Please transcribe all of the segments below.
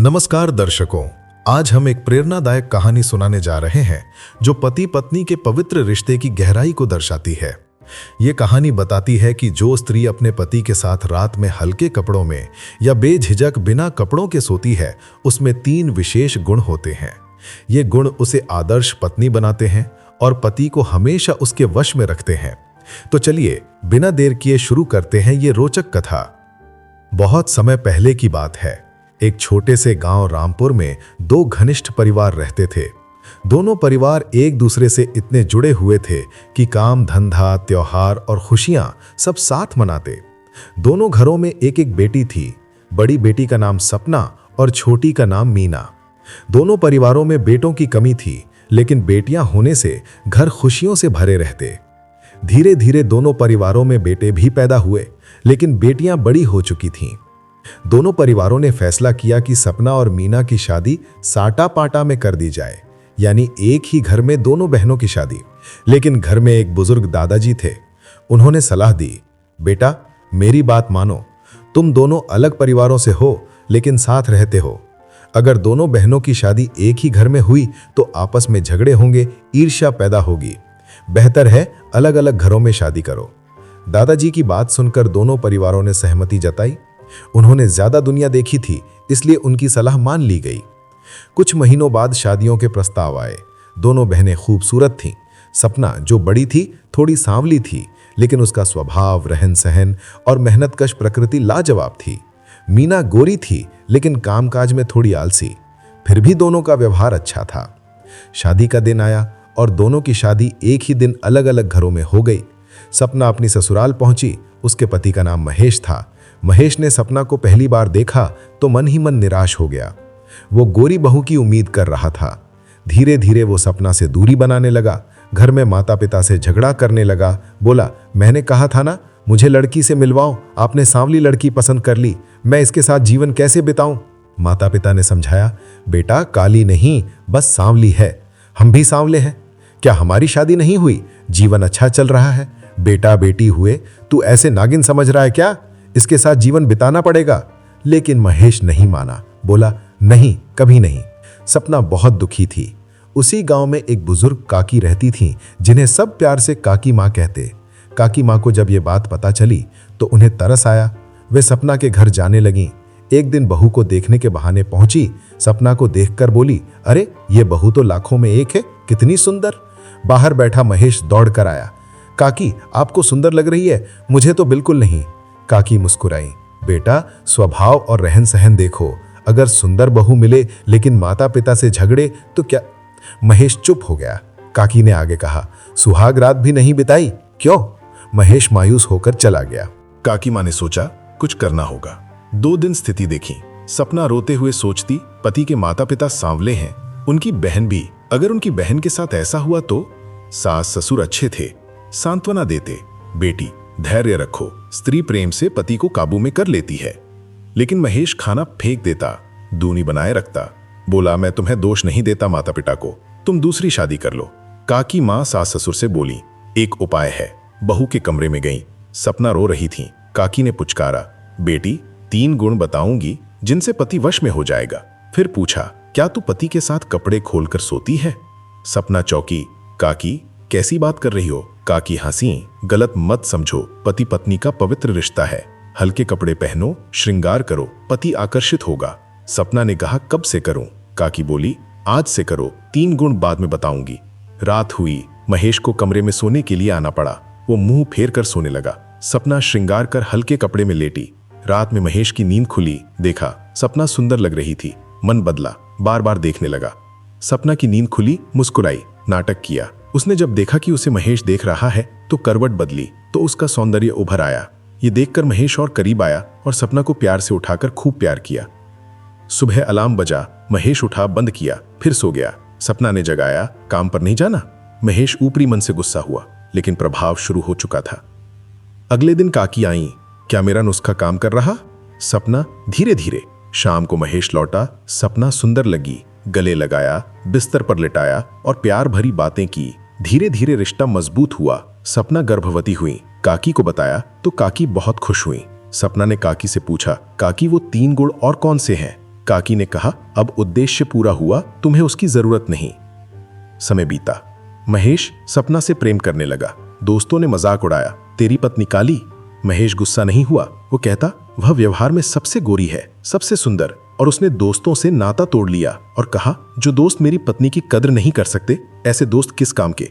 नमस्कार दर्शकों, आज हम एक प्रेरणादायक कहानी सुनाने जा रहे हैं जो पति पत्नी के पवित्र रिश्ते की गहराई को दर्शाती है। ये कहानी बताती है कि जो स्त्री अपने पति के साथ रात में हल्के कपड़ों में या बेझिझक बिना कपड़ों के सोती है, उसमें 3 विशेष गुण होते हैं। ये गुण उसे आदर्श पत्नी बनाते हैं और पति को हमेशा उसके वश में रखते हैं। तो चलिए बिना देर किए शुरू करते हैं ये रोचक कथा। बहुत समय पहले की बात है। एक छोटे से गांव रामपुर में 2 घनिष्ठ परिवार रहते थे। दोनों परिवार एक दूसरे से इतने जुड़े हुए थे कि काम धंधा, त्योहार और खुशियां सब साथ मनाते। दोनों घरों में एक एक बेटी थी। बड़ी बेटी का नाम सपना और छोटी का नाम मीना। दोनों परिवारों में बेटों की कमी थी, लेकिन बेटियां होने से घर खुशियों से भरे रहते। धीरे धीरे दोनों परिवारों में बेटे भी पैदा हुए, लेकिन बेटियां बड़ी हो चुकी थीं। दोनों परिवारों ने फैसला किया कि सपना और मीना की शादी साटा पाटा में कर दी जाए, यानी एक ही घर में दोनों बहनों की शादी। लेकिन घर में एक बुजुर्ग दादाजी थे। उन्होंने सलाह दी, बेटा मेरी बात मानो, तुम दोनों अलग परिवारों से हो लेकिन साथ रहते हो। अगर दोनों बहनों की शादी एक ही घर में हुई तो आपस में झगड़े होंगे, ईर्ष्या पैदा होगी। बेहतर है अलग अलग घरों में शादी करो। दादाजी की बात सुनकर दोनों परिवारों ने सहमति जताई। उन्होंने ज्यादा दुनिया देखी थी, इसलिए उनकी सलाह मान ली गई। कुछ महीनों बाद शादियों के प्रस्ताव आए। दोनों बहनें खूबसूरत थीं। सपना जो बड़ी थी थोड़ी सांवली थी, लेकिन उसका स्वभाव, रहन सहन और मेहनतकश प्रकृति लाजवाब थी। मीना गोरी थी, लेकिन कामकाज में थोड़ी आलसी। फिर भी दोनों का व्यवहार अच्छा था। शादी का दिन आया और दोनों की शादी एक ही दिन अलग अलग घरों में हो गई। सपना अपनी ससुराल पहुंची। उसके पति का नाम महेश था। महेश ने सपना को पहली बार देखा तो मन ही मन निराश हो गया। वो गोरी बहू की उम्मीद कर रहा था। धीरे धीरे वो सपना से दूरी बनाने लगा। घर में माता पिता से झगड़ा करने लगा। बोला, मैंने कहा था ना मुझे लड़की से मिलवाओ, आपने सांवली लड़की पसंद कर ली, मैं इसके साथ जीवन कैसे बिताऊं? माता पिता ने समझाया, बेटा काली नहीं बस सांवली है, हम भी सांवले हैं। क्या हमारी शादी नहीं हुई? जीवन अच्छा चल रहा है, बेटा बेटी हुए, तू ऐसे नागिन समझ रहा है क्या? इसके साथ जीवन बिताना पड़ेगा। लेकिन महेश नहीं माना। बोला, नहीं कभी नहीं। सपना बहुत दुखी थी। उसी गांव में एक बुजुर्ग काकी रहती थी, जिन्हें सब प्यार से काकी माँ कहते। काकी माँ को जब ये बात पता चली तो उन्हें तरस आया। वे सपना के घर जाने लगीं। एक दिन बहू को देखने के बहाने पहुंची। सपना को देखकर बोली, अरे ये बहू तो लाखों में एक है, कितनी सुंदर। बाहर बैठा महेश दौड़ कर आया। काकी आपको सुंदर लग रही है, मुझे तो बिल्कुल नहीं। काकी मुस्कुराई, बेटा स्वभाव और रहन सहन देखो, अगर सुंदर बहू मिले लेकिन माता पिता से झगड़े तो क्या? महेश चुप हो गया। काकी ने आगे कहा, सुहाग रात भी नहीं बिताई क्यों? महेश मायूस होकर चला गया। काकी माँ ने सोचा कुछ करना होगा। 2 दिन स्थिति देखी। सपना रोते हुए सोचती, पति के माता पिता सांवले हैं, उनकी बहन भी, अगर उनकी बहन के साथ ऐसा हुआ तो? सास ससुर अच्छे थे, सांत्वना देते, बेटी धैर्य रखो, स्त्री प्रेम से पति को काबू में कर लेती है। लेकिन महेश खाना फेंक देता, दूनी बनाए रखता। बोला, मैं तुम्हें दोष नहीं देता माता पिता को, तुम दूसरी शादी कर लो। काकी माँ सास ससुर से बोली, एक उपाय है। बहू के कमरे में गई। सपना रो रही थी। काकी ने पुचकारा, बेटी 3 गुण बताऊंगी जिनसे पति वश में हो जाएगा। फिर पूछा, क्या तू पति के साथ कपड़े खोलकर सोती है? सपना चौंकी, काकी कैसी बात कर रही हो? काकी हंसी, गलत मत समझो, पति पत्नी का पवित्र रिश्ता है, हल्के कपड़े पहनो, श्रृंगार करो, पति आकर्षित होगा। सपना ने कहा, कब से करूं? काकी बोली, आज से करो, 3 गुण बाद में बताऊंगी। रात हुई। महेश को कमरे में सोने के लिए आना पड़ा। वो मुंह फेर कर सोने लगा। सपना श्रृंगार कर हल्के कपड़े में लेटी। रात में महेश की नींद खुली। देखा सपना सुंदर लग रही थी। मन बदला, बार बार देखने लगा। सपना की नींद खुली, मुस्कुराई, नाटक किया। उसने जब देखा कि उसे महेश देख रहा है तो करवट बदली तो उसका सौंदर्य उभर आया। ये देखकर महेश और करीब आया और सपना को प्यार से उठाकर खूब प्यार किया। सुबह अलार्म बजा। महेश उठा, बंद किया, फिर सो गया। सपना ने जगाया, काम पर नहीं जाना? महेश ऊपरी मन से गुस्सा हुआ, लेकिन प्रभाव शुरू हो चुका था। अगले दिन काकी आई, क्या मेरा नुस्खा काम कर रहा? सपना धीरे धीरे। शाम को महेश लौटा। सपना सुंदर लगी, गले लगाया, बिस्तर पर लिटाया और प्यार भरी बातें की। धीरे धीरे रिश्ता मजबूत हुआ। सपना गर्भवती हुई। काकी को बताया तो काकी बहुत खुश हुई। सपना ने काकी से पूछा, काकी वो 3 गुण और कौन से हैं? काकी ने कहा, अब उद्देश्य पूरा हुआ, तुम्हें उसकी जरूरत नहीं। समय बीता। महेश सपना से प्रेम करने लगा। दोस्तों ने मजाक उड़ाया, तेरी पत्नी काली। महेश गुस्सा नहीं हुआ। वो कहता, वह व्यवहार में सबसे गोरी है, सबसे सुंदर। और उसने दोस्तों से नाता तोड़ लिया और कहा, जो दोस्त मेरी पत्नी की कद्र नहीं कर सकते, ऐसे दोस्त किस काम के।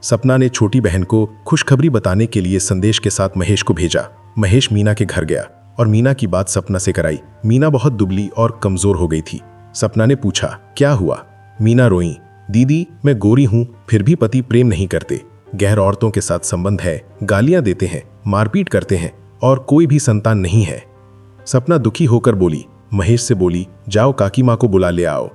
सपना ने छोटी बहन को खुशखबरी बताने के लिए संदेश के साथ महेश को भेजा। महेश मीना के घर गया और मीना की बात सपना से कराई। मीना बहुत दुबली और कमजोर हो गई थी। सपना ने पूछा, क्या हुआ? मीना रोई, दीदी मैं गोरी हूं, फिर भी पति प्रेम नहीं करते, गैर औरतों के साथ संबंध है, गालियां देते हैं, मारपीट करते हैं और कोई भी संतान नहीं है। सपना दुखी होकर बोली। महेश से बोली, जाओ काकी माँ को बुला ले आओ।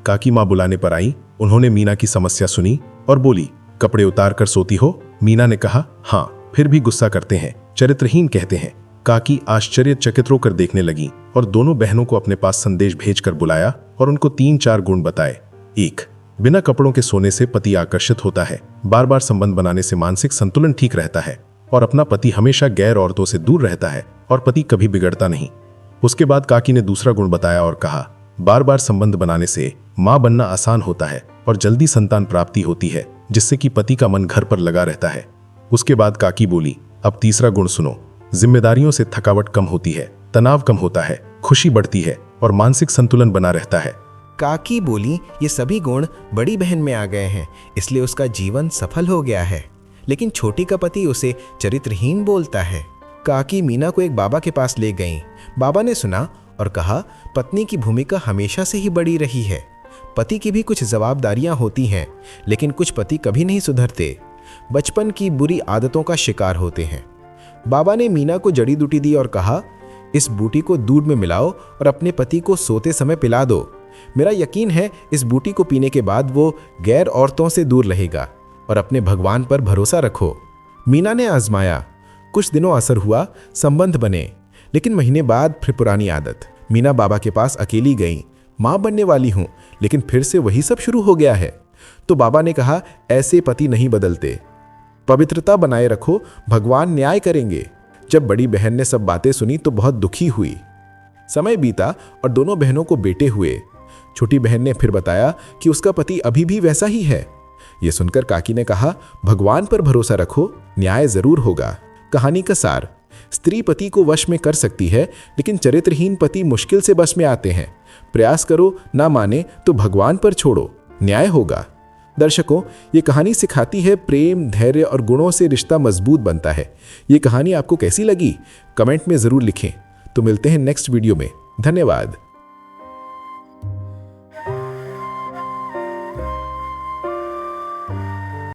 काकी माँ बुलाने पर आई। उन्होंने मीना की समस्या सुनी और बोली, कपड़े उतार कर सोती हो? मीना ने कहा, हाँ, फिर भी गुस्सा करते हैं, चरित्रहीन कहते हैं। काकी आश्चर्यचकित होकर देखने लगी और दोनों बहनों को अपने पास संदेश भेजकर बुलाया और उनको 3-4 गुण बताए। 1. बिना कपड़ों के सोने से पति आकर्षित होता है। बार बार संबंध बनाने से मानसिक संतुलन ठीक रहता है और अपना पति हमेशा गैर औरतों से दूर रहता है और पति कभी बिगड़ता नहीं। उसके बाद काकी ने दूसरा गुण बताया और कहा, बार बार संबंध बनाने से मां बनना आसान होता है और जल्दी संतान प्राप्ति होती है, जिससे कि पति का मन घर पर लगा रहता है। उसके बाद काकी बोली, अब तीसरा गुण सुनो, जिम्मेदारियों से थकावट कम होती है, तनाव कम होता है, खुशी बढ़ती है और मानसिक संतुलन बना रहता है। काकी बोली, ये सभी गुण बड़ी बहन में आ गए हैं, इसलिए उसका जीवन सफल हो गया है। लेकिन छोटी का पति उसे चरित्रहीन बोलता है। काकी मीना को एक बाबा के पास ले गईं। बाबा ने सुना और कहा, पत्नी की भूमिका हमेशा से ही बड़ी रही है। पति की भी कुछ जवाबदारियां होती हैं, लेकिन कुछ पति कभी नहीं सुधरते, बचपन की बुरी आदतों का शिकार होते हैं। बाबा ने मीना को जड़ी बूटी दी और कहा, इस बूटी को दूध में मिलाओ और अपने पति को सोते समय पिला दो। मेरा यकीन है इस बूटी को पीने के बाद वो गैर औरतों से दूर रहेगा और अपने भगवान पर भरोसा रखो। मीना ने आजमाया, कुछ दिनों असर हुआ, संबंध बने, लेकिन महीने बाद फिर पुरानी आदत। मीना बाबा के पास अकेली गई, माँ बनने वाली हूँ, लेकिन फिर से वही सब शुरू हो गया है। तो बाबा ने कहा, ऐसे पति नहीं बदलते, पवित्रता बनाए रखो, भगवान न्याय करेंगे। जब बड़ी बहन ने सब बातें सुनी तो बहुत दुखी हुई। समय बीता और दोनों बहनों को बेटे हुए। छोटी बहन ने फिर बताया कि उसका पति अभी भी वैसा ही है। यह सुनकर काकी ने कहा, भगवान पर भरोसा रखो, न्याय जरूर होगा। कहानी का सार, स्त्री पति को वश में कर सकती है, लेकिन चरित्रहीन पति मुश्किल से वश में आते हैं। प्रयास करो, ना माने तो भगवान पर छोड़ो, न्याय होगा। दर्शकों, ये कहानी सिखाती है प्रेम, धैर्य और गुणों से रिश्ता मजबूत बनता है। ये कहानी आपको कैसी लगी? कमेंट में जरूर लिखें। तो मिलते हैं नेक्स्ट वीडियो में। धन्यवाद।